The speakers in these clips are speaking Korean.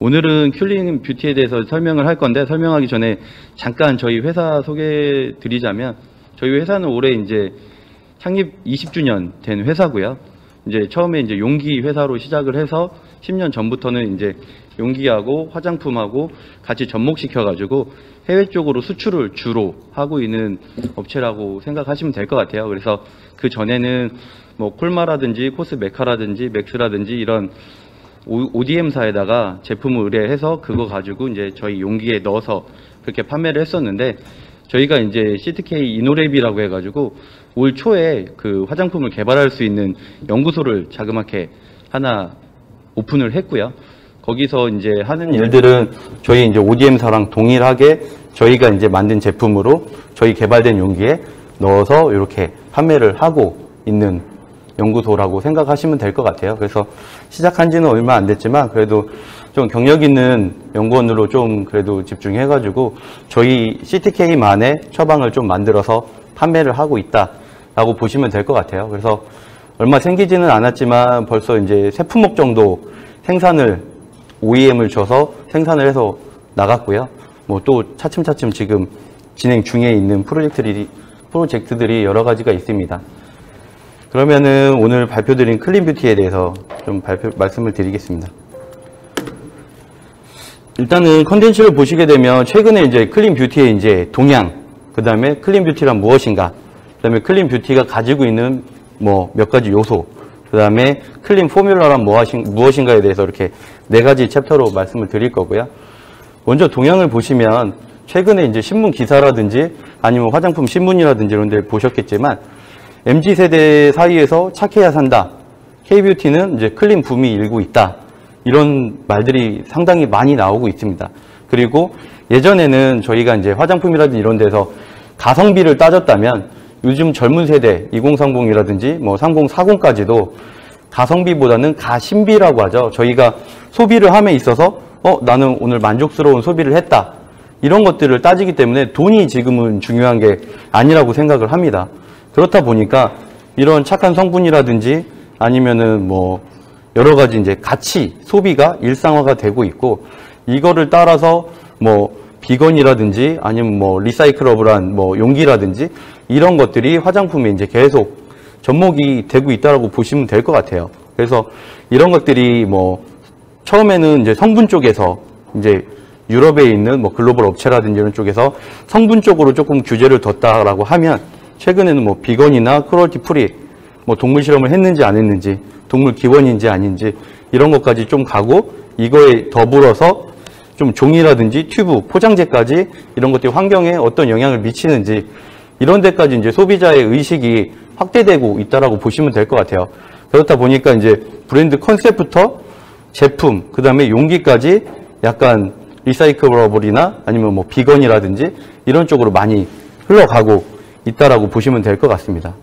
오늘은 큐링 뷰티에 대해서 설명을 할 건데, 설명하기 전에 잠깐 저희 회사 소개해 드리자면, 저희 회사는 올해 이제 창립 20주년 된 회사고요. 이제 처음에 이제 용기 회사로 시작을 해서 10년 전부터는 이제 용기하고 화장품하고 같이 접목시켜가지고 해외 쪽으로 수출을 주로 하고 있는 업체라고 생각하시면 될 것 같아요. 그래서 그 전에는 뭐 콜마라든지 코스메카라든지 맥스라든지 이런 ODM사에다가 제품을 의뢰해서 그거 가지고 이제 저희 용기에 넣어서 그렇게 판매를 했었는데, 저희가 이제 CTK 이노랩이라고 해가지고 올 초에 그 화장품을 개발할 수 있는 연구소를 자그맣게 하나 오픈을 했고요. 거기서 이제 하는 일들은 저희 이제 ODM사랑 동일하게 저희가 이제 만든 제품으로 저희 개발된 용기에 넣어서 이렇게 판매를 하고 있는 연구소라고 생각하시면 될 것 같아요. 그래서 시작한 지는 얼마 안 됐지만 그래도 좀 경력 있는 연구원으로 좀 그래도 집중해가지고 저희 CTK만의 처방을 좀 만들어서 판매를 하고 있다라고 보시면 될 것 같아요. 그래서 얼마 생기지는 않았지만 벌써 이제 세 품목 정도 생산을 OEM을 줘서 생산을 해서 나갔고요. 뭐 또 차츰차츰 지금 진행 중에 있는 프로젝트들이 여러 가지가 있습니다. 그러면은 오늘 발표드린 클린 뷰티에 대해서 좀 말씀을 드리겠습니다. 일단은 컨텐츠를 보시게 되면 최근에 이제 클린 뷰티의 이제 동향, 그 다음에 클린 뷰티란 무엇인가, 그 다음에 클린 뷰티가 가지고 있는 뭐 몇 가지 요소, 그 다음에 클린 포뮬러란 무엇인가에 대해서 이렇게 네 가지 챕터로 말씀을 드릴 거고요. 먼저 동향을 보시면 최근에 이제 신문 기사라든지 아니면 화장품 신문이라든지 이런 데 보셨겠지만 MZ세대 사이에서 착해야 산다, K뷰티는 이제 클린 붐이 일고 있다, 이런 말들이 상당히 많이 나오고 있습니다. 그리고 예전에는 저희가 이제 화장품이라든지 이런 데서 가성비를 따졌다면 요즘 젊은 세대 2030이라든지 뭐 3040까지도 가성비보다는 가심비라고 하죠. 저희가 소비를 함에 있어서 나는 오늘 만족스러운 소비를 했다, 이런 것들을 따지기 때문에 돈이 지금은 중요한 게 아니라고 생각을 합니다. 그렇다 보니까 이런 착한 성분이라든지 아니면은 뭐 여러 가지 이제 가치 소비가 일상화가 되고 있고, 이거를 따라서 뭐 비건이라든지 아니면 뭐 리사이클러블한 뭐 용기라든지 이런 것들이 화장품에 이제 계속 접목이 되고 있다라고 보시면 될 것 같아요. 그래서 이런 것들이 뭐 처음에는 이제 성분 쪽에서 이제 유럽에 있는 뭐 글로벌 업체라든지 이런 쪽에서 성분 쪽으로 조금 규제를 뒀다라고 하면, 최근에는 뭐 비건이나 크루얼티 프리, 뭐 동물 실험을 했는지 안 했는지, 동물 기원인지 아닌지 이런 것까지 좀 가고, 이거에 더불어서 좀 종이라든지 튜브, 포장재까지 이런 것들이 환경에 어떤 영향을 미치는지 이런 데까지 이제 소비자의 의식이 확대되고 있다라고 보시면 될 것 같아요. 그렇다 보니까 이제 브랜드 컨셉부터 제품, 그 다음에 용기까지 약간 리사이클러블이나 아니면 뭐 비건이라든지 이런 쪽으로 많이 흘러가고 있다라고 보시면 될 것 같습니다.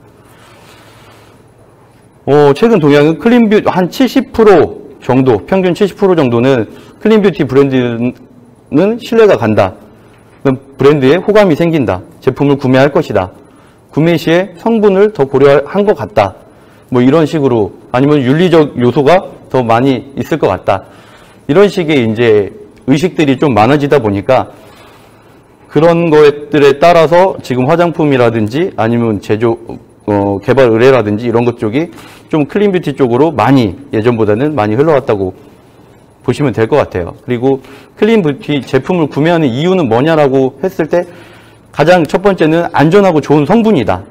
최근 동향은 클린 뷰티 한 70% 정도, 평균 70% 정도는 클린 뷰티 브랜드는 신뢰가 간다, 브랜드에 호감이 생긴다, 제품을 구매할 것이다, 구매 시에 성분을 더 고려한 것 같다, 뭐 이런 식으로, 아니면 윤리적 요소가 더 많이 있을 것 같다, 이런 식의 이제 의식들이 좀 많아지다 보니까 그런 것들에 따라서 지금 화장품이라든지 아니면 개발 의뢰라든지 이런 것 쪽이 좀 클린 뷰티 쪽으로 많이, 예전보다는 많이 흘러왔다고 보시면 될 것 같아요. 그리고 클린 뷰티 제품을 구매하는 이유는 뭐냐라고 했을 때 가장 첫 번째는 안전하고 좋은 성분이다,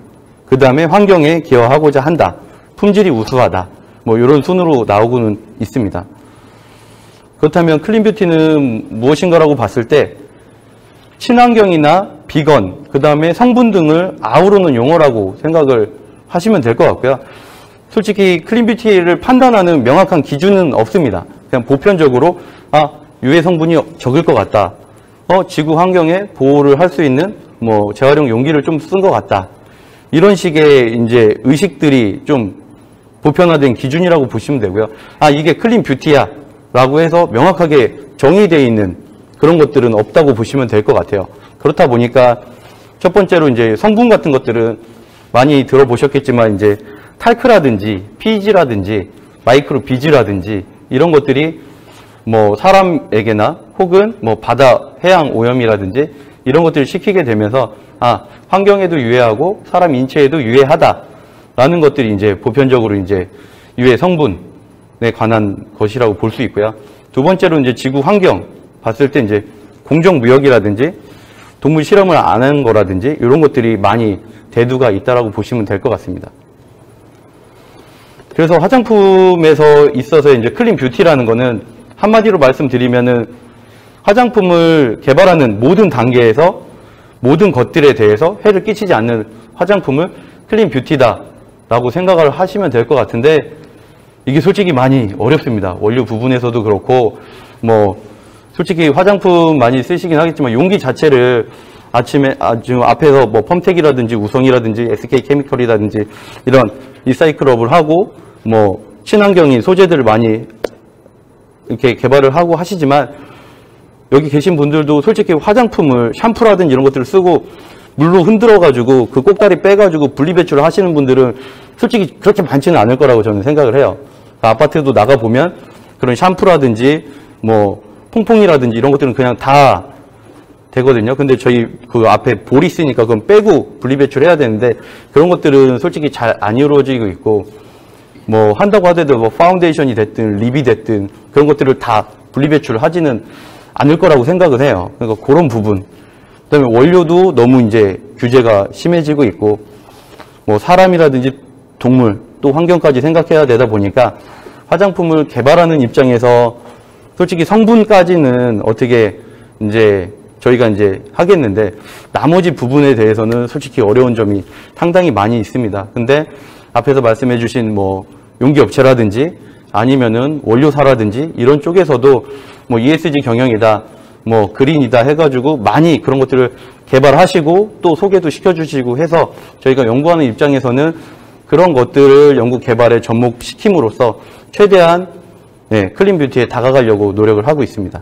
그 다음에 환경에 기여하고자 한다, 품질이 우수하다, 뭐 이런 순으로 나오고는 있습니다. 그렇다면 클린 뷰티는 무엇인가라고 봤을 때 친환경이나 비건, 그 다음에 성분 등을 아우르는 용어라고 생각을 하시면 될 것 같고요. 솔직히 클린 뷰티를 판단하는 명확한 기준은 없습니다. 그냥 보편적으로 유해 성분이 적을 것 같다, 지구 환경에 보호를 할 수 있는 뭐 재활용 용기를 좀 쓴 것 같다, 이런 식의 이제 의식들이 좀 보편화된 기준이라고 보시면 되고요. 이게 클린 뷰티야 라고 해서 명확하게 정의되어 있는 그런 것들은 없다고 보시면 될 것 같아요. 그렇다 보니까 첫 번째로 이제 성분 같은 것들은 많이 들어보셨겠지만 이제 탈크라든지 PG라든지 마이크로 비즈라든지 이런 것들이 뭐 사람에게나 혹은 뭐 바다 해양 오염이라든지 이런 것들을 시키게 되면서 환경에도 유해하고 사람 인체에도 유해하다라는 것들이 이제 보편적으로 이제 유해 성분에 관한 것이라고 볼 수 있고요. 두 번째로 이제 지구 환경 봤을 때 이제 공정무역이라든지 동물 실험을 안 한 거라든지 이런 것들이 많이 대두가 있다라고 보시면 될 것 같습니다. 그래서 화장품에서 있어서 이제 클린 뷰티라는 거는 한마디로 말씀드리면은 화장품을 개발하는 모든 단계에서 모든 것들에 대해서 해를 끼치지 않는 화장품을 클린 뷰티다라고 생각을 하시면 될 것 같은데 이게 솔직히 많이 어렵습니다. 원료 부분에서도 그렇고 뭐 솔직히 화장품 많이 쓰시긴 하겠지만 용기 자체를 지금 앞에서 뭐 펌텍이라든지 우성이라든지 SK케미컬이라든지 이런 리사이클업을 하고 뭐 친환경인 소재들을 많이 이렇게 개발을 하고 하시지만 여기 계신 분들도 솔직히 화장품을 샴푸라든지 이런 것들을 쓰고 물로 흔들어 가지고 그 꼭다리 빼 가지고 분리배출을 하시는 분들은 솔직히 그렇게 많지는 않을 거라고 저는 생각을 해요. 아파트도 나가 보면 그런 샴푸라든지 뭐 퐁퐁이라든지 이런 것들은 그냥 다 되거든요. 근데 저희 그 앞에 볼이 있으니까 그건 빼고 분리배출해야 되는데 그런 것들은 솔직히 잘 안 이루어지고 있고 뭐 한다고 하더라도 뭐 파운데이션이 됐든 립이 됐든 그런 것들을 다 분리배출을 하지는 않을 거라고 생각을 해요. 그러니까 그런 부분. 그다음에 원료도 너무 이제 규제가 심해지고 있고 뭐 사람이라든지 동물 또 환경까지 생각해야 되다 보니까 화장품을 개발하는 입장에서 솔직히 성분까지는 어떻게 이제 저희가 이제 하겠는데 나머지 부분에 대해서는 솔직히 어려운 점이 상당히 많이 있습니다. 근데 앞에서 말씀해 주신 뭐 용기 업체라든지 아니면은 원료사라든지 이런 쪽에서도 뭐 ESG 경영이다, 뭐 그린이다 해가지고 많이 그런 것들을 개발하시고 또 소개도 시켜주시고 해서 저희가 연구하는 입장에서는 그런 것들을 연구 개발에 접목시킴으로써 최대한 클린 뷰티에 다가가려고 노력을 하고 있습니다.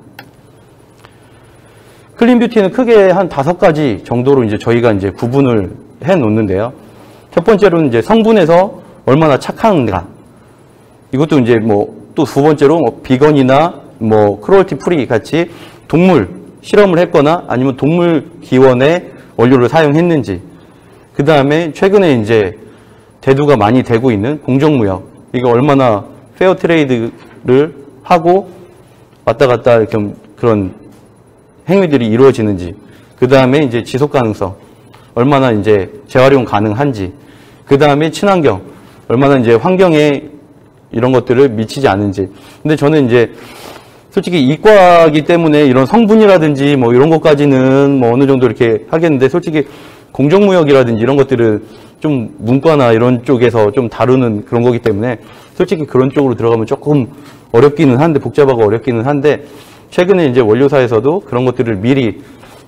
클린 뷰티는 크게 한 5가지 정도로 이제 저희가 이제 구분을 해 놓는데요. 첫 번째로는 이제 성분에서 얼마나 착한가. 이것도 이제 뭐 또 두 번째로 뭐 비건이나 뭐 크루얼티 프리 같이 동물 실험을 했거나 아니면 동물 기원의 원료를 사용했는지. 그 다음에 최근에 이제 대두가 많이 되고 있는 공정무역. 이거 얼마나 페어 트레이드를 하고 왔다 갔다 이렇게 그런 행위들이 이루어지는지. 그 다음에 이제 지속 가능성. 얼마나 이제 재활용 가능한지. 그 다음에 친환경. 얼마나 이제 환경에 이런 것들을 미치지 않은지. 근데 저는 이제 솔직히 이과이기 때문에 이런 성분이라든지 뭐 이런 것까지는 뭐 어느 정도 이렇게 하겠는데 솔직히 공정무역이라든지 이런 것들은 좀 문과나 이런 쪽에서 좀 다루는 그런 거기 때문에 솔직히 그런 쪽으로 들어가면 조금 어렵기는 한데 복잡하고 어렵기는 한데 최근에 이제 원료사에서도 그런 것들을 미리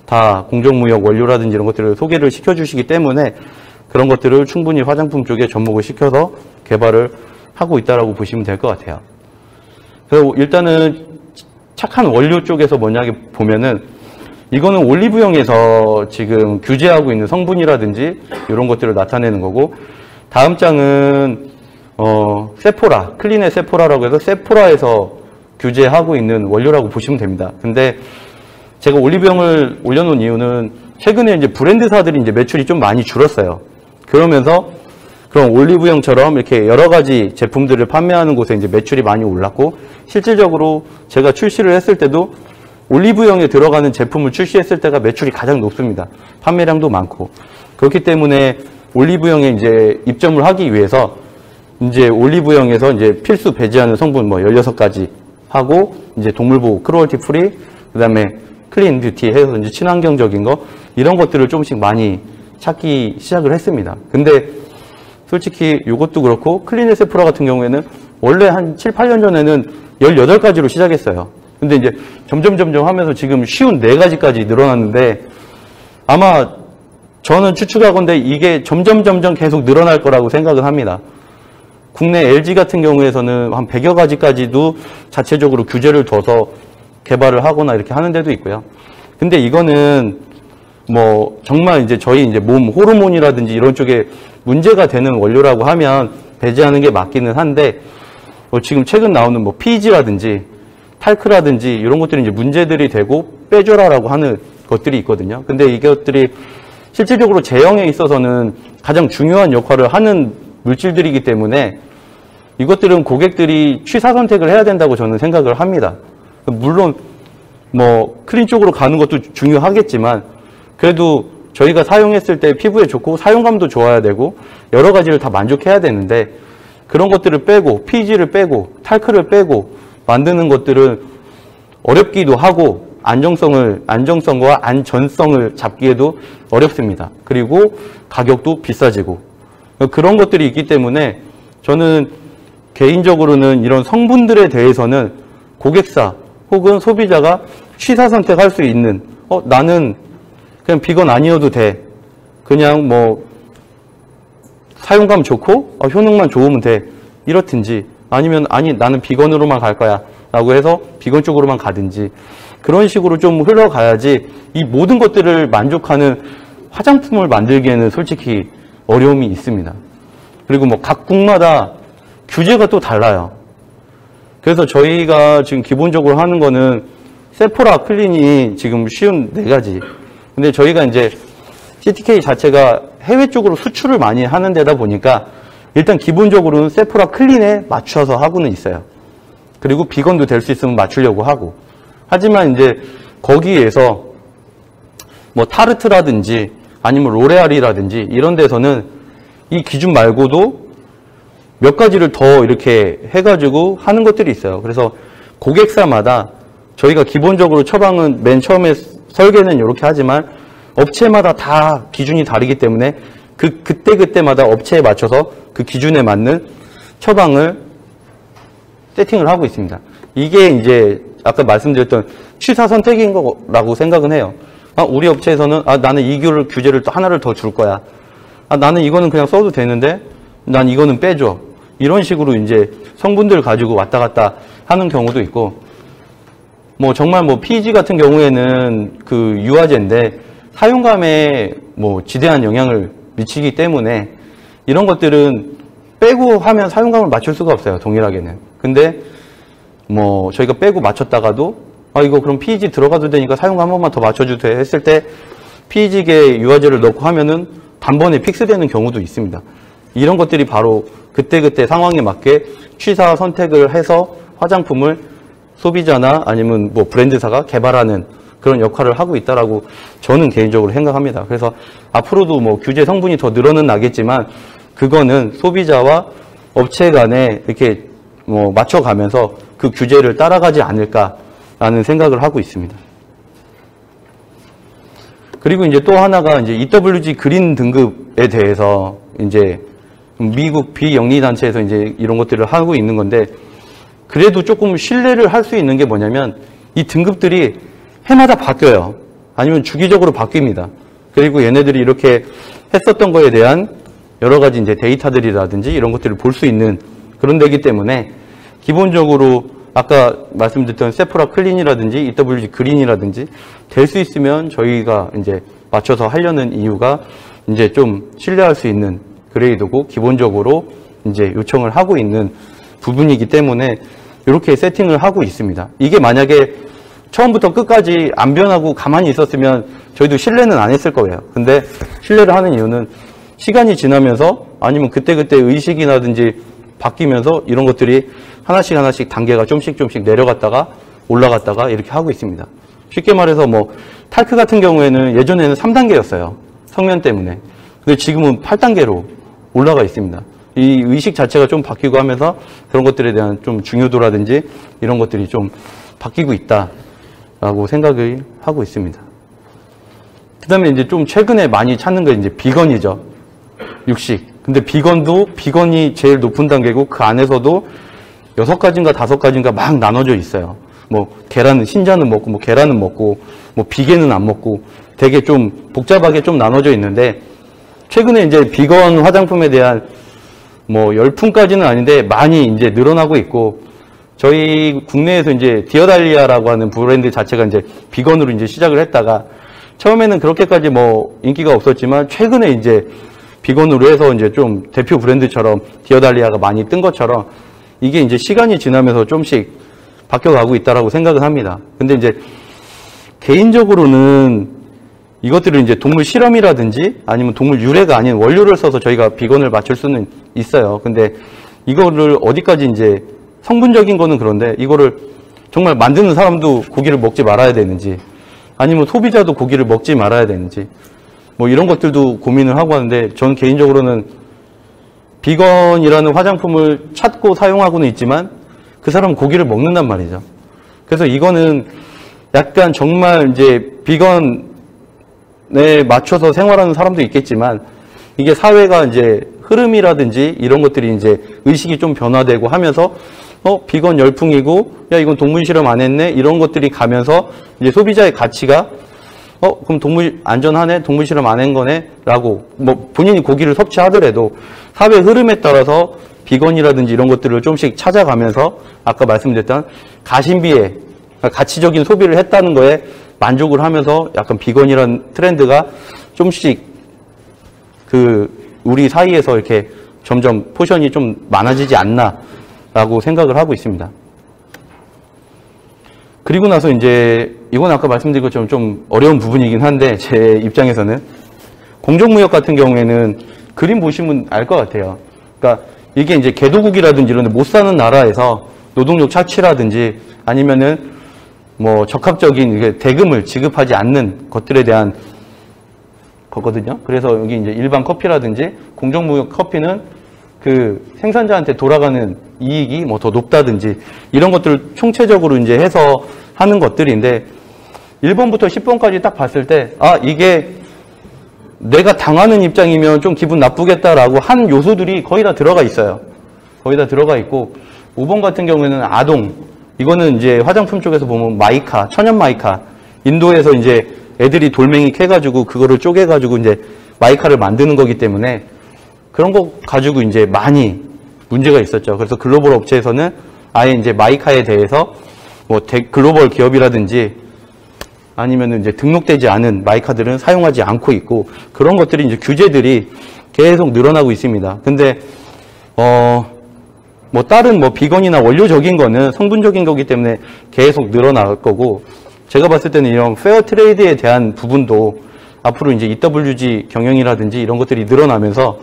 다 공정무역 원료라든지 이런 것들을 소개를 시켜주시기 때문에 그런 것들을 충분히 화장품 쪽에 접목을 시켜서 개발을 하고 있다라고 보시면 될 것 같아요. 그래서 일단은 착한 원료 쪽에서 뭐냐 보면은 이거는 올리브영에서 지금 규제하고 있는 성분이라든지 이런 것들을 나타내는 거고 다음 장은 세포라, 클린의 세포라라고 해서 세포라에서 규제하고 있는 원료라고 보시면 됩니다. 근데 제가 올리브영을 올려놓은 이유는 최근에 이제 브랜드사들이 이제 매출이 좀 많이 줄었어요. 그러면서 그런 올리브영처럼 이렇게 여러 가지 제품들을 판매하는 곳에 이제 매출이 많이 올랐고 실질적으로 제가 출시를 했을 때도 올리브영에 들어가는 제품을 출시했을 때가 매출이 가장 높습니다. 판매량도 많고 그렇기 때문에 올리브영에 이제 입점을 하기 위해서 이제 올리브영에서 이제 필수 배제하는 성분 뭐 16가지 하고 이제 동물보호, 크루얼티 프리, 그다음에 클린 뷰티 해서 이제 친환경적인 거 이런 것들을 조금씩 많이 찾기 시작을 했습니다. 근데 솔직히 이것도 그렇고 클린 에세프라 같은 경우에는 원래 한 7, 8년 전에는 18가지로 시작했어요. 근데 이제 점점 하면서 지금 쉬운 4가지까지 늘어났는데 아마 저는 추측하건대 이게 점점 계속 늘어날 거라고 생각을 합니다. 국내 LG 같은 경우에서는 한 100여 가지까지도 자체적으로 규제를 둬서 개발을 하거나 이렇게 하는 데도 있고요. 근데 이거는 뭐 정말 이제 저희 이제 몸 호르몬이라든지 이런 쪽에 문제가 되는 원료라고 하면 배제하는 게 맞기는 한데 지금 최근 나오는 뭐 PEG라든지 탈크라든지 이런 것들이 이제 문제들이 되고 빼줘라라고 하는 것들이 있거든요. 근데 이것들이 실질적으로 제형에 있어서는 가장 중요한 역할을 하는 물질들이기 때문에 이것들은 고객들이 취사 선택을 해야 된다고 저는 생각을 합니다. 물론 뭐 클린 쪽으로 가는 것도 중요하겠지만 그래도 저희가 사용했을 때 피부에 좋고 사용감도 좋아야 되고 여러 가지를 다 만족해야 되는데 그런 것들을 빼고 PG를 빼고 탈크를 빼고 만드는 것들은 어렵기도 하고 안정성과 안전성을 잡기에도 어렵습니다. 그리고 가격도 비싸지고 그런 것들이 있기 때문에 저는 개인적으로는 이런 성분들에 대해서는 고객사 혹은 소비자가 취사 선택할 수 있는 나는 그냥 비건 아니어도 돼. 그냥 뭐 사용감 좋고 효능만 좋으면 돼. 이렇든지 아니면 아니 나는 비건으로만 갈 거야 라고 해서 비건 쪽으로만 가든지 그런 식으로 좀 흘러가야지 이 모든 것들을 만족하는 화장품을 만들기에는 솔직히 어려움이 있습니다. 그리고 뭐 각 국마다 규제가 또 달라요. 그래서 저희가 지금 기본적으로 하는 거는 세포라 클린이 지금 쉬운 4가지. 근데 저희가 이제 CTK 자체가 해외 쪽으로 수출을 많이 하는 데다 보니까 일단 기본적으로는 세포라 클린에 맞춰서 하고는 있어요. 그리고 비건도 될 수 있으면 맞추려고 하고. 하지만 이제 거기에서 뭐 타르트라든지 아니면 로레알이라든지 이런 데서는 이 기준 말고도 몇 가지를 더 이렇게 해가지고 하는 것들이 있어요. 그래서 고객사마다 저희가 기본적으로 처방은 맨 처음에 설계는 이렇게 하지만 업체마다 다 기준이 다르기 때문에 그때마다 업체에 맞춰서 그 기준에 맞는 처방을 세팅을 하고 있습니다. 이게 이제 아까 말씀드렸던 취사 선택인 거라고 생각은 해요. 우리 업체에서는 나는 이 규제를 또 하나를 더 줄 거야. 나는 이거는 그냥 써도 되는데 난 이거는 빼줘. 이런 식으로 이제 성분들 가지고 왔다 갔다 하는 경우도 있고 뭐 정말 뭐 PG 같은 경우에는 그 유화제인데 사용감에 뭐 지대한 영향을 미치기 때문에 이런 것들은 빼고 하면 사용감을 맞출 수가 없어요. 동일하게는. 근데 뭐 저희가 빼고 맞췄다가도 이거 그럼 PG 들어가도 되니까 사용감 한 번만 더 맞춰주세요 했을 때 PG계 유화제를 넣고 하면은 단번에 픽스되는 경우도 있습니다. 이런 것들이 바로 그때그때 상황에 맞게 취사 선택을 해서 화장품을 소비자나 아니면 뭐 브랜드사가 개발하는 그런 역할을 하고 있다라고 저는 개인적으로 생각합니다. 그래서 앞으로도 뭐 규제 성분이 더 늘어는 나겠지만 그거는 소비자와 업체 간에 이렇게 뭐 맞춰가면서 그 규제를 따라가지 않을까라는 생각을 하고 있습니다. 그리고 이제 또 하나가 이제 EWG 그린 등급에 대해서 이제 미국 비영리단체에서 이제 이런 것들을 하고 있는 건데 그래도 조금 신뢰를 할 수 있는 게 뭐냐면 이 등급들이 해마다 바뀌어요. 아니면 주기적으로 바뀝니다. 그리고 얘네들이 이렇게 했었던 거에 대한 여러 가지 이제 데이터들이라든지 이런 것들을 볼 수 있는 그런 데이기 때문에 기본적으로 아까 말씀드렸던 세포라 클린이라든지 EWG 그린이라든지 될 수 있으면 저희가 이제 맞춰서 하려는 이유가 이제 좀 신뢰할 수 있는 그레이드고 기본적으로 이제 요청을 하고 있는 부분이기 때문에 이렇게 세팅을 하고 있습니다. 이게 만약에 처음부터 끝까지 안 변하고 가만히 있었으면 저희도 신뢰는 안 했을 거예요. 근데 신뢰를 하는 이유는 시간이 지나면서 아니면 그때그때 의식이라든지 바뀌면서 이런 것들이 하나씩 단계가 좀씩 내려갔다가 올라갔다가 이렇게 하고 있습니다. 쉽게 말해서 뭐 탈크 같은 경우에는 예전에는 3단계였어요. 성면 때문에. 근데 지금은 8단계로 올라가 있습니다. 이 의식 자체가 좀 바뀌고 하면서 그런 것들에 대한 좀 중요도라든지 이런 것들이 좀 바뀌고 있다라고 생각을 하고 있습니다. 그 다음에 이제 좀 최근에 많이 찾는 게 이제 비건이죠. 육식. 근데 비건이 제일 높은 단계고 그 안에서도 6가지인가 5가지인가 막 나눠져 있어요. 뭐 계란은 신자는 먹고 뭐 계란은 먹고 뭐 비계는 안 먹고 되게 좀 복잡하게 좀 나눠져 있는데 최근에 이제 비건 화장품에 대한 뭐 열풍까지는 아닌데 많이 이제 늘어나고 있고 저희 국내에서 이제 디어달리아라고 하는 브랜드 자체가 이제 비건으로 이제 시작을 했다가 처음에는 그렇게까지 뭐 인기가 없었지만 최근에 이제 비건으로 해서 이제 좀 대표 브랜드처럼 디어달리아가 많이 뜬 것처럼 이게 이제 시간이 지나면서 좀씩 바뀌어가고 있다라고 생각을 합니다. 근데 이제 개인적으로는 이것들을 이제 동물 실험이라든지 아니면 동물 유래가 아닌 원료를 써서 저희가 비건을 맞출 수는 있어요. 근데 이거를 어디까지 이제 성분적인 거는 그런데 이거를 정말 만드는 사람도 고기를 먹지 말아야 되는지 아니면 소비자도 고기를 먹지 말아야 되는지 뭐 이런 것들도 고민을 하고 하는데 전 개인적으로는 비건이라는 화장품을 찾고 사용하고는 있지만 그 사람은 고기를 먹는단 말이죠. 그래서 이거는 약간 정말 이제 비건에 맞춰서 생활하는 사람도 있겠지만 이게 사회가 이제 흐름이라든지 이런 것들이 이제 의식이 좀 변화되고 하면서 비건 열풍이고 야 이건 동물 실험 안 했네 이런 것들이 가면서 이제 소비자의 가치가 그럼 동물 안전하네 동물 실험 안 한 거네 라고 뭐 본인이 고기를 섭취하더라도 사회 흐름에 따라서 비건이라든지 이런 것들을 좀씩 찾아가면서 아까 말씀드렸던 가심비에 가치적인 소비를 했다는 거에 만족을 하면서 약간 비건이라는 트렌드가 좀씩 우리 사이에서 이렇게 점점 포션이 좀 많아지지 않나라고 생각을 하고 있습니다. 그리고 나서 이제 이건 아까 말씀드린 것처럼 좀 어려운 부분이긴 한데 제 입장에서는 공정무역 같은 경우에는 그림 보시면 알 것 같아요. 그러니까 이게 이제 개도국이라든지 이런 데 못 사는 나라에서 노동력 착취라든지 아니면은 뭐 적합적인 대금을 지급하지 않는 것들에 대한 거거든요. 그래서 여기 이제 일반 커피라든지 공정무역 커피는 그 생산자한테 돌아가는 이익이 뭐 더 높다든지 이런 것들을 총체적으로 이제 해서 하는 것들인데 1번부터 10번까지 딱 봤을 때 이게 내가 당하는 입장이면 좀 기분 나쁘겠다라고 한 요소들이 거의 다 들어가 있어요. 거의 다 들어가 있고 5번 같은 경우에는 아동 이거는 이제 화장품 쪽에서 보면 마이카, 천연 마이카 인도에서 이제 애들이 돌멩이 캐가지고 그거를 쪼개가지고 이제 마이카를 만드는 거기 때문에 그런 거 가지고 이제 많이 문제가 있었죠. 그래서 글로벌 업체에서는 아예 이제 마이카에 대해서 뭐 글로벌 기업이라든지 아니면 이제 등록되지 않은 마이카들은 사용하지 않고 있고 그런 것들이 이제 규제들이 계속 늘어나고 있습니다. 근데 뭐 다른 뭐 비건이나 원료적인 거는 성분적인 거기 때문에 계속 늘어날 거고 제가 봤을 때는 이런 페어 트레이드에 대한 부분도 앞으로 이제 EWG 경영이라든지 이런 것들이 늘어나면서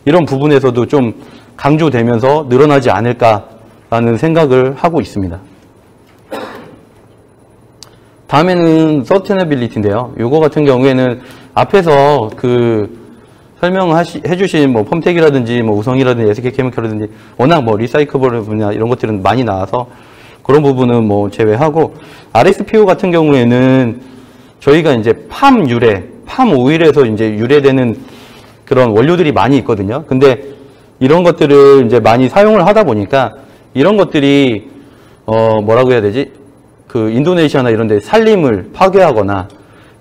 이런 부분에서도 좀 강조되면서 늘어나지 않을까라는 생각을 하고 있습니다. 다음에는 서스테너빌리티인데요. 이거 같은 경우에는 앞에서 해주신 뭐 펌텍이라든지 뭐 우성이라든지 SK케미칼이라든지 워낙 뭐 리사이클블 분야 이런 것들은 많이 나와서 그런 부분은 뭐 제외하고 RSPO 같은 경우에는 저희가 이제 팜 오일에서 이제 유래되는 그런 원료들이 많이 있거든요. 근데 이런 것들을 이제 많이 사용을 하다 보니까 이런 것들이 뭐라고 해야 되지? 인도네시아나 이런 데 산림을 파괴하거나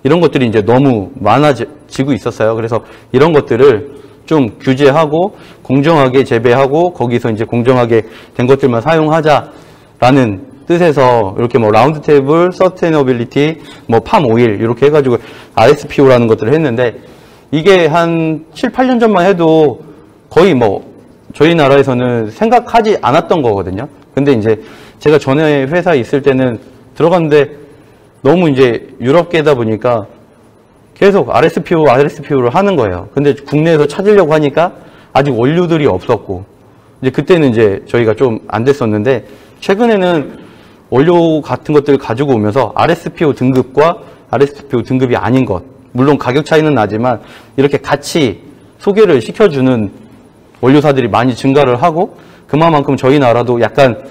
이런 것들이 이제 너무 많아지고 있었어요. 그래서 이런 것들을 좀 규제하고 공정하게 재배하고 거기서 이제 공정하게 된 것들만 사용하자라는 뜻에서 이렇게 뭐 라운드 테이블, 서스테너빌리티, 뭐 팜 오일 이렇게 해가지고 RSPO라는 것들을 했는데 이게 한 7, 8년 전만 해도 거의 뭐 저희 나라에서는 생각하지 않았던 거거든요. 근데 이제 제가 전에 회사에 있을 때는 들어갔는데 너무 이제 유럽계다 보니까 계속 RSPO를 하는 거예요. 근데 국내에서 찾으려고 하니까 아직 원료들이 없었고 이제 그때는 이제 저희가 좀 안 됐었는데 최근에는 원료 같은 것들을 가지고 오면서 RSPO 등급과 RSPO 등급이 아닌 것 물론 가격 차이는 나지만 이렇게 같이 소개를 시켜주는 원료사들이 많이 증가를 하고 그만큼 저희 나라도 약간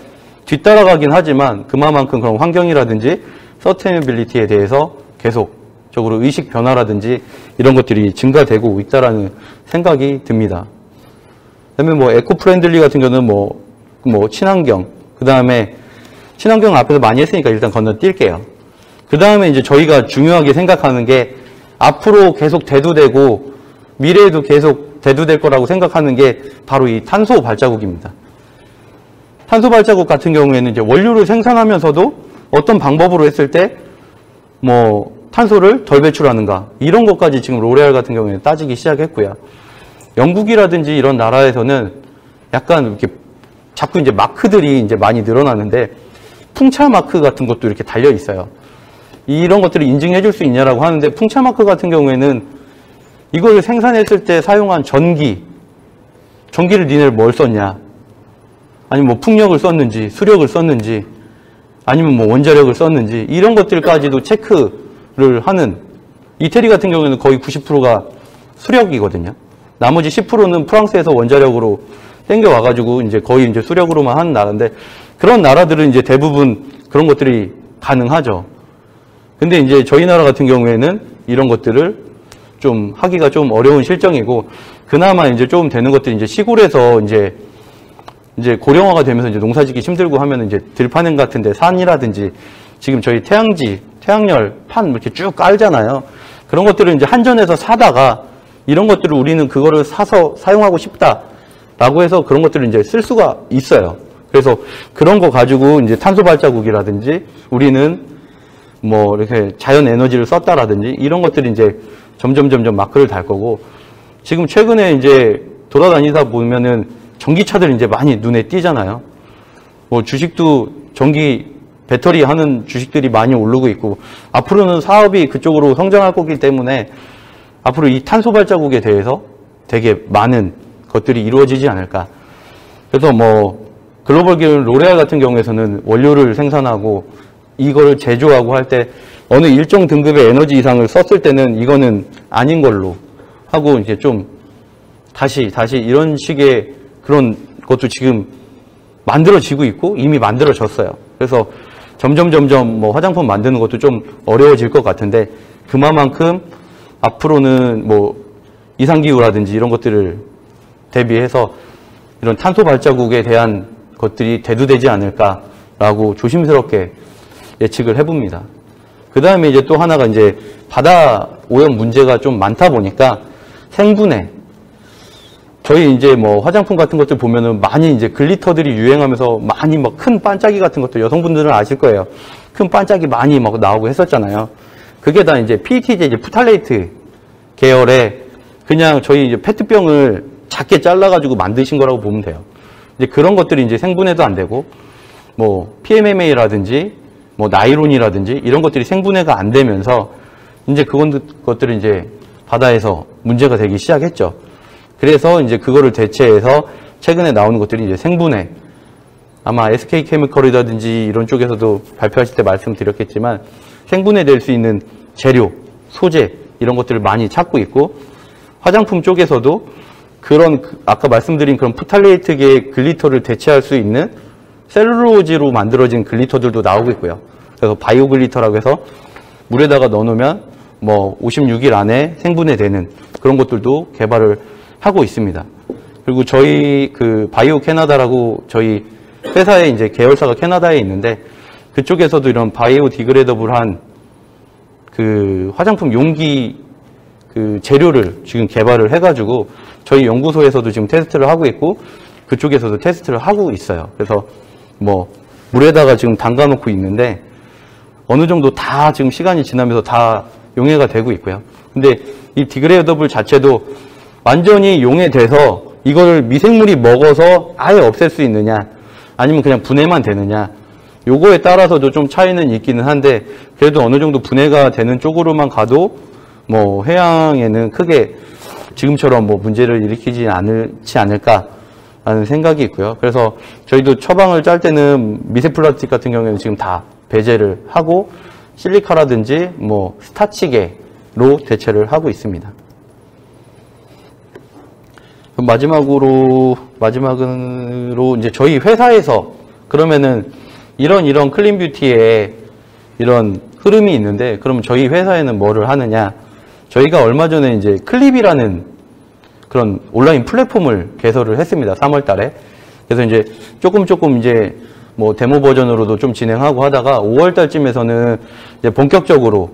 뒤따라가긴 하지만 그만큼 그런 환경이라든지 서스테너빌리티에 대해서 계속적으로 의식 변화라든지 이런 것들이 증가되고 있다라는 생각이 듭니다. 그다음에 뭐 에코 프렌들리 같은 경우는 뭐 친환경 그 다음에 친환경 앞에서 많이 했으니까 일단 건너뛸게요. 그 다음에 이제 저희가 중요하게 생각하는 게 앞으로 계속 대두되고 미래에도 계속 대두될 거라고 생각하는 게 바로 이 탄소 발자국입니다. 탄소 발자국 같은 경우에는 이제 원료를 생산하면서도 어떤 방법으로 했을 때 뭐 탄소를 덜 배출하는가 이런 것까지 지금 로레알 같은 경우에는 따지기 시작했고요. 영국이라든지 이런 나라에서는 약간 이렇게 자꾸 이제 마크들이 이제 많이 늘어나는데 풍차 마크 같은 것도 이렇게 달려 있어요. 이런 것들을 인증해 줄 수 있냐라고 하는데, 풍차 마크 같은 경우에는 이걸 생산했을 때 사용한 전기를 니네를 뭘 썼냐, 아니면 뭐 풍력을 썼는지 수력을 썼는지 아니면 뭐 원자력을 썼는지 이런 것들까지도 체크를 하는, 이태리 같은 경우에는 거의 90%가 수력이거든요. 나머지 10%는 프랑스에서 원자력으로 땡겨와가지고 이제 거의 이제 수력으로만 하는 나라인데, 그런 나라들은 이제 대부분 그런 것들이 가능하죠. 근데 이제 저희 나라 같은 경우에는 이런 것들을 좀 하기가 좀 어려운 실정이고, 그나마 이제 좀 되는 것들이 이제 시골에서 이제 고령화가 되면서 이제 농사짓기 힘들고 하면 이제 들판행 같은데 산이라든지 지금 저희 태양열 판 이렇게 쭉 깔잖아요. 그런 것들을 이제 한전에서 사다가 이런 것들을 우리는 그거를 사서 사용하고 싶다라고 해서 그런 것들을 이제 쓸 수가 있어요. 그래서 그런 거 가지고 이제 탄소 발자국이라든지 우리는 뭐 이렇게 자연 에너지를 썼다라든지 이런 것들이 이제 점점 마크를 달 거고, 지금 최근에 이제 돌아다니다 보면은 전기차들 이제 많이 눈에 띄잖아요. 뭐 주식도 전기 배터리 하는 주식들이 많이 오르고 있고, 앞으로는 사업이 그쪽으로 성장할 거기 때문에 앞으로 이 탄소 발자국에 대해서 되게 많은 것들이 이루어지지 않을까. 그래서 뭐 글로벌 기업 로레알 같은 경우에서는 원료를 생산하고 이거를 제조하고 할 때 어느 일정 등급의 에너지 이상을 썼을 때는 이거는 아닌 걸로 하고 이제 좀 다시 이런 식의 그런 것도 지금 만들어지고 있고 이미 만들어졌어요. 그래서 점점 뭐 화장품 만드는 것도 좀 어려워질 것 같은데, 그만큼 앞으로는 뭐 이상기후라든지 이런 것들을 대비해서 이런 탄소 발자국에 대한 것들이 대두되지 않을까라고 조심스럽게 예측을 해봅니다. 그 다음에 이제 또 하나가 이제 바다 오염 문제가 좀 많다 보니까 생분해. 저희 이제 뭐 화장품 같은 것들 보면은 많이 이제 글리터들이 유행하면서 많이 막 큰 반짝이 같은 것도 여성분들은 아실 거예요. 큰 반짝이 많이 막 나오고 했었잖아요. 그게 다 이제 PETG 이제 프탈레이트 계열의 그냥 저희 이제 페트병을 작게 잘라가지고 만드신 거라고 보면 돼요. 이제 그런 것들이 이제 생분해도 안 되고, 뭐 PMMA라든지 뭐 나이론이라든지 이런 것들이 생분해가 안 되면서 이제 그것들은 이제 바다에서 문제가 되기 시작했죠. 그래서 이제 그거를 대체해서 최근에 나오는 것들이 이제 생분해. 아마 SK케미컬이라든지 이런 쪽에서도 발표하실 때 말씀드렸겠지만 생분해 될 수 있는 재료, 소재 이런 것들을 많이 찾고 있고, 화장품 쪽에서도 그런 아까 말씀드린 그런 프탈레이트계의 글리터를 대체할 수 있는 셀룰로즈로 만들어진 글리터들도 나오고 있고요. 그래서 바이오 글리터라고 해서 물에다가 넣어놓으면 뭐 56일 안에 생분해되는 그런 것들도 개발을 하고 있습니다. 그리고 저희 그 바이오 캐나다라고 저희 회사의 이제 계열사가 캐나다에 있는데, 그쪽에서도 이런 바이오 디그레더블한 그 화장품 용기 그 재료를 지금 개발을 해가지고 저희 연구소에서도 지금 테스트를 하고 있고 그쪽에서도 테스트를 하고 있어요. 그래서 뭐 물에다가 지금 담가 놓고 있는데 어느 정도 다 지금 시간이 지나면서 다 용해가 되고 있고요. 근데 이 디그레더블 자체도 완전히 용해돼서 이걸 미생물이 먹어서 아예 없앨 수 있느냐 아니면 그냥 분해만 되느냐, 요거에 따라서도 좀 차이는 있기는 한데, 그래도 어느 정도 분해가 되는 쪽으로만 가도 뭐 해양에는 크게 지금처럼 뭐 문제를 일으키지 않을까라는 생각이 있고요. 그래서 저희도 처방을 짤 때는 미세 플라스틱 같은 경우에는 지금 다 배제를 하고 실리카라든지 뭐 스타치계로 대체를 하고 있습니다. 마지막으로 이제 저희 회사에서 그러면은 이런 클린 뷰티에 이런 흐름이 있는데, 그러면 저희 회사에는 뭐를 하느냐? 저희가 얼마 전에 이제 클립이라는 그런 온라인 플랫폼을 개설을 했습니다. 3월 달에. 그래서 이제 조금 이제 뭐 데모 버전으로도 좀 진행하고 하다가 5월 달쯤에서는 이제 본격적으로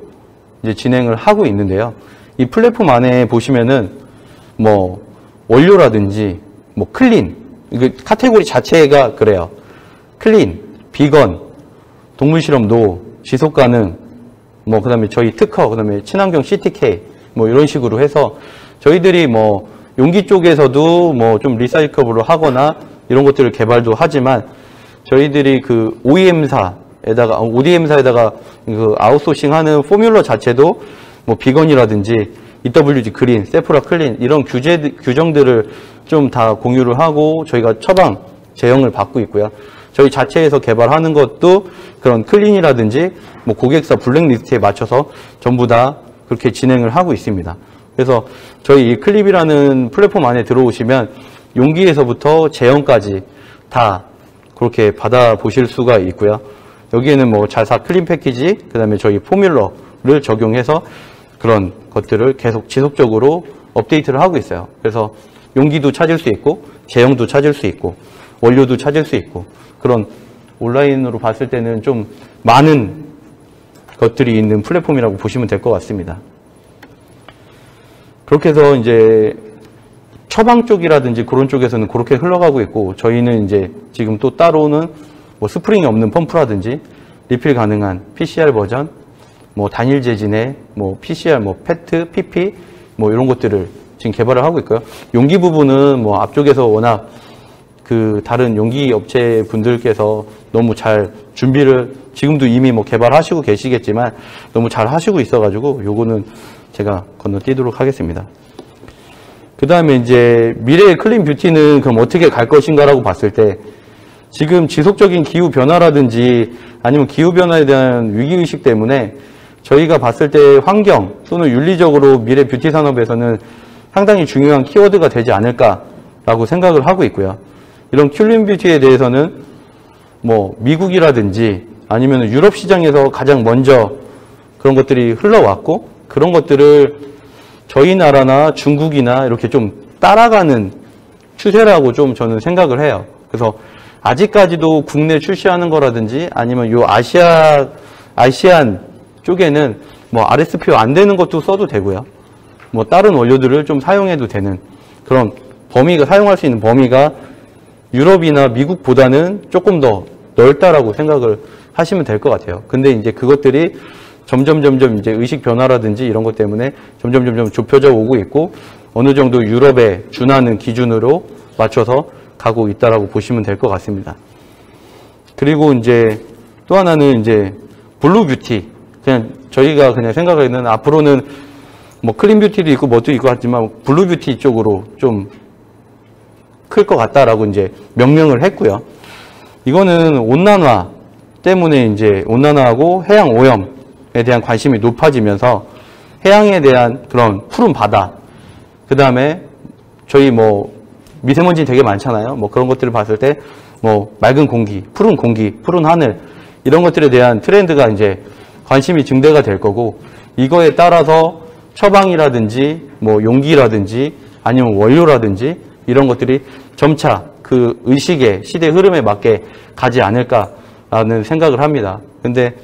이제 진행을 하고 있는데요. 이 플랫폼 안에 보시면은 뭐 원료라든지 뭐 클린, 이게 카테고리 자체가 그래요. 클린, 비건, 동물 실험 노, 지속 가능, 뭐 그다음에 저희 특허, 그다음에 친환경 CTK 뭐 이런 식으로 해서 저희들이 뭐 용기 쪽에서도 뭐 좀 리사이클블로 하거나 이런 것들을 개발도 하지만 저희들이 그 OEM사 ODM사에다가 그 아웃소싱하는 포뮬러 자체도 뭐 비건이라든지 EWG 그린, 세프라 클린 이런 규정들을 좀 다 공유를 하고 저희가 처방 제형을 받고 있고요. 저희 자체에서 개발하는 것도 그런 클린이라든지 뭐 고객사 블랙리스트에 맞춰서 전부 다 그렇게 진행을 하고 있습니다. 그래서 저희 이 클립이라는 플랫폼 안에 들어오시면 용기에서부터 제형까지 다 그렇게 받아보실 수가 있고요. 여기에는 뭐 자사 클린 패키지, 그 다음에 저희 포뮬러를 적용해서 그런 것들을 계속 지속적으로 업데이트를 하고 있어요. 그래서 용기도 찾을 수 있고, 제형도 찾을 수 있고, 원료도 찾을 수 있고, 그런 온라인으로 봤을 때는 좀 많은 것들이 있는 플랫폼이라고 보시면 될 것 같습니다. 그렇게 해서 이제 처방 쪽이라든지 그런 쪽에서는 그렇게 흘러가고 있고, 저희는 이제 지금 또 따로는 뭐 스프링이 없는 펌프라든지 리필 가능한 PCR 버전, 뭐 단일 재진의 뭐 PCR, 뭐 페트, PP 뭐 이런 것들을 지금 개발을 하고 있고요. 용기 부분은 뭐 앞쪽에서 워낙 그 다른 용기 업체 분들께서 너무 잘 준비를 지금도 이미 뭐 개발하시고 계시겠지만 너무 잘 하시고 있어가지고 요거는 제가 건너뛰도록 하겠습니다. 그 다음에 이제 미래의 클린 뷰티는 그럼 어떻게 갈 것인가라고 봤을 때 지금 지속적인 기후 변화라든지 아니면 기후 변화에 대한 위기의식 때문에 저희가 봤을 때 환경 또는 윤리적으로 미래 뷰티 산업에서는 상당히 중요한 키워드가 되지 않을까라고 생각을 하고 있고요. 이런 클린 뷰티에 대해서는 뭐 미국이라든지 아니면 유럽 시장에서 가장 먼저 그런 것들이 흘러왔고 그런 것들을 저희 나라나 중국이나 이렇게 좀 따라가는 추세라고 좀 저는 생각을 해요. 그래서 아직까지도 국내 출시하는 거라든지 아니면 요 아시안 쪽에는 뭐 RSPO 안 되는 것도 써도 되고요. 뭐 다른 원료들을 좀 사용해도 되는 그런 범위가 사용할 수 있는 범위가 유럽이나 미국보다는 조금 더 넓다라고 생각을 하시면 될 것 같아요. 근데 이제 그것들이 점점 이제 의식 변화라든지 이런 것 때문에 점점 좁혀져 오고 있고 어느 정도 유럽에 준하는 기준으로 맞춰서 가고 있다라고 보시면 될 것 같습니다. 그리고 이제 또 하나는 이제 블루 뷰티. 그냥 저희가 그냥 생각하기에는 앞으로는 뭐 클린 뷰티도 있고 뭐도 있고 하지만 블루 뷰티 쪽으로 좀 클 것 같다라고 이제 명명을 했고요. 이거는 온난화 때문에 이제 온난화하고 해양 오염에 대한 관심이 높아지면서 해양에 대한 그런 푸른 바다, 그 다음에 저희 뭐 미세먼지 되게 많잖아요. 뭐 그런 것들을 봤을 때 뭐 맑은 공기, 푸른 하늘 이런 것들에 대한 트렌드가 이제 관심이 증대가 될 거고 이거에 따라서 처방이라든지 뭐 용기라든지 아니면 원료라든지 이런 것들이 점차 그 의식의 시대 흐름에 맞게 가지 않을까라는 생각을 합니다. 근데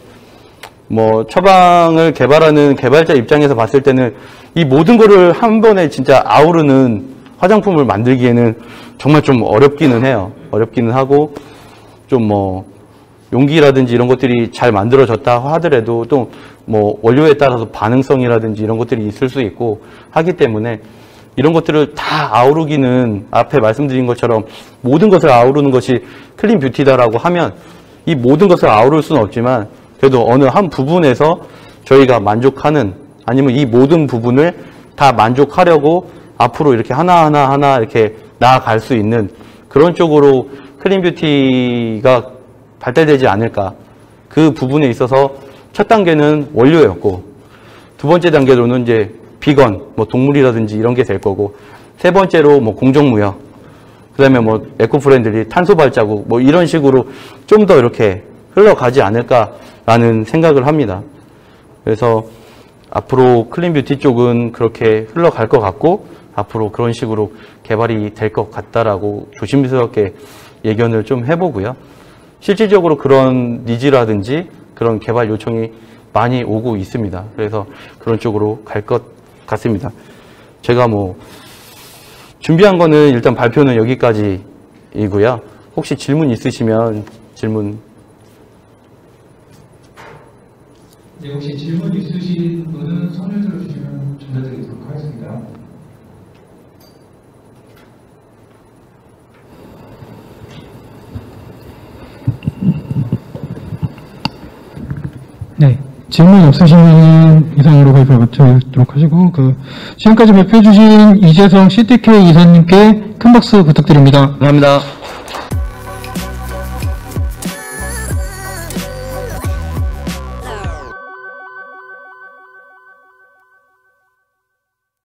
뭐 처방을 개발하는 개발자 입장에서 봤을 때는 이 모든 거를 한 번에 진짜 아우르는 화장품을 만들기에는 정말 좀 어렵기는 해요. 어렵기는 하고 좀 뭐 용기라든지 이런 것들이 잘 만들어졌다 하더라도 또 뭐 원료에 따라서 반응성이라든지 이런 것들이 있을 수 있고 하기 때문에 이런 것들을 다 아우르기는 앞에 말씀드린 것처럼 모든 것을 아우르는 것이 클린 뷰티다라고 하면 이 모든 것을 아우를 수는 없지만 그래도 어느 한 부분에서 저희가 만족하는 아니면 이 모든 부분을 다 만족하려고 앞으로 이렇게 하나하나 이렇게 나아갈 수 있는 그런 쪽으로 클린 뷰티가 발달되지 않을까. 그 부분에 있어서 첫 단계는 원료였고 두 번째 단계로는 이제 비건, 뭐 동물이라든지 이런 게 될 거고 세 번째로 뭐 공정무역, 그 다음에 뭐 에코프렌들리, 탄소 발자국 뭐 이런 식으로 좀 더 이렇게 흘러가지 않을까라는 생각을 합니다. 그래서 앞으로 클린 뷰티 쪽은 그렇게 흘러갈 것 같고 앞으로 그런 식으로 개발이 될 것 같다라고 조심스럽게 예견을 좀 해보고요. 실질적으로 그런 니즈라든지 그런 개발 요청이 많이 오고 있습니다. 그래서 그런 쪽으로 갈 것 같습니다. 제가 뭐 준비한 거는 일단 발표는 여기까지이고요. 혹시 질문 있으시면 질문. 네, 혹시 질문 있으신 분은 손을 들어주시면 전달드리도록 하겠습니다. 질문 없으시면 이상으로 발표 마치도록 하시고, 지금까지 발표해 주신 이재성 CTK 이사님께 큰 박수 부탁드립니다. 감사합니다.